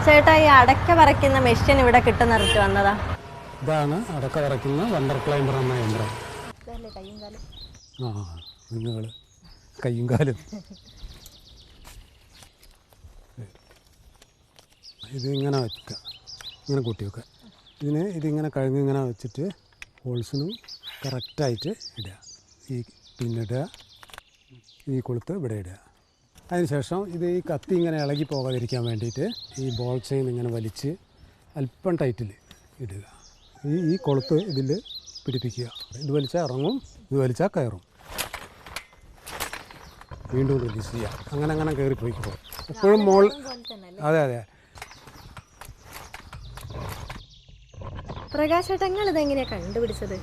ചേട്ടാ ഈ അടക്ക പറിക്കുന്ന മെഷീൻ ഇവിടെ കിട്ടുന്നിട്ട് വന്നതാ. ഇതാണ് അടക്ക പറിക്കുന്ന വണ്ടർ ക്ലൈംബർ എന്ന യന്ത്രം. ആ നിങ്ങൾ കയ്യും കാലും ഇതിങ്ങനെ വെക്കുക, ഇങ്ങനെ കൂട്ടി വെക്കുക. ഇതിങ്ങനെ കഴിഞ്ഞ് ഇങ്ങനെ വെച്ചിട്ട് ഹോൾസിനും കറക്റ്റായിട്ട് ഇടുക. ഈ പിന്നിടുക, ഈ കൊളുത്ത് ഇവിടെ ഇടുക. അതിനുശേഷം ഈ കത്തി ഇങ്ങനെ ഇളകി പോകാതിരിക്കാൻ വേണ്ടിയിട്ട് ഈ ബോൾ ചെയിൻ ഇങ്ങനെ വലിച്ച് അല്പം ടൈറ്റിൽ ഇടുക. ഈ കൊളുത്ത് ഇതിൽ പിടിപ്പിക്കുക. ഇത് വലിച്ചാൽ ഇറങ്ങും, ഇത് വലിച്ചാൽ കയറും. വീണ്ടും റിലീസ് ചെയ്യുക. അങ്ങനെ കയറിപ്പോയിക്കോ. എപ്പോഴും അതെ അതെ. പ്രകാശേട്ടങ്ങൾ ഇതെങ്ങനെയാണ് കണ്ടുപിടിച്ചത്?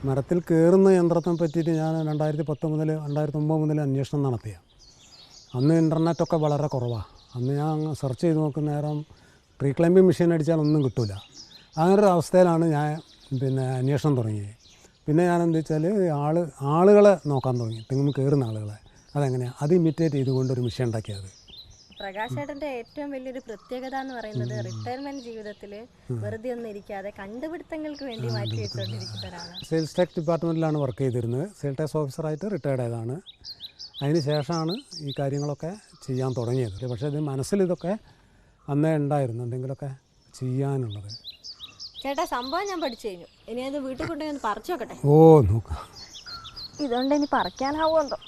മരത്തിൽ കയറുന്ന യന്ത്രത്തെ പറ്റിയിട്ട് ഞാൻ 2009 മുതൽ അന്വേഷണം നടത്തിയ. അന്ന് ഇൻ്റർനെറ്റൊക്കെ വളരെ കുറവാണ്. അന്ന് ഞാൻ സെർച്ച് ചെയ്ത് നോക്കുന്ന നേരം ട്രീ ക്ലൈമ്പിംഗ് മെഷീൻ അടിച്ചാൽ ഒന്നും കിട്ടില്ല. അങ്ങനൊരു അവസ്ഥയിലാണ് ഞാൻ അന്വേഷണം തുടങ്ങിയത്. പിന്നെ ഞാൻ എന്താ വെച്ചാൽ ആളുകളെ നോക്കാൻ തുടങ്ങി, തെങ്ങും കയറുന്ന ആളുകളെ. അതെങ്ങനെയാണ് അത് ഇമിറ്റേറ്റ് ചെയ്തുകൊണ്ടൊരു മെഷീൻ ഉണ്ടാക്കിയത്. പ്രകാശേട്ടൻ്റെ ഏറ്റവും വലിയൊരു പ്രത്യേകത എന്ന് പറയുന്നത് റിട്ടയർമെൻറ്റ് ജീവിതത്തിൽ വെറുതെ ഒന്നും ഇരിക്കാതെ കണ്ടുപിടുത്തങ്ങൾക്ക് വേണ്ടി മാറ്റി വെച്ചുകൊണ്ടിരിക്കുന്നവരാണ്. സെയിൽസ് ടാക്സ് ഡിപ്പാർട്ട്മെൻറ്റിലാണ് വർക്ക് ചെയ്തിരുന്നത്. സെയിൽസ് ടാക്സ് ഓഫീസറായിട്ട് റിട്ടയർഡ് ആയതാണ്. അതിന് ശേഷമാണ് ഈ കാര്യങ്ങളൊക്കെ ചെയ്യാൻ തുടങ്ങിയത്. പക്ഷേ ഇത് മനസ്സിലിതൊക്കെ അന്നേ ഉണ്ടായിരുന്നു, എന്തെങ്കിലുമൊക്കെ ചെയ്യാനുള്ളത്. ചേട്ടാ സംഭവം ഞാൻ പഠിച്ചു കഴിഞ്ഞു. ഇനി അത് വീട്ടിൽ കൊണ്ടുപോയി ഒന്ന് പറിച്ചു നോക്കട്ടെ. ഓ നോക്കാം. ഇതുകൊണ്ട് ഇനി പറിക്കാനാവുമോ?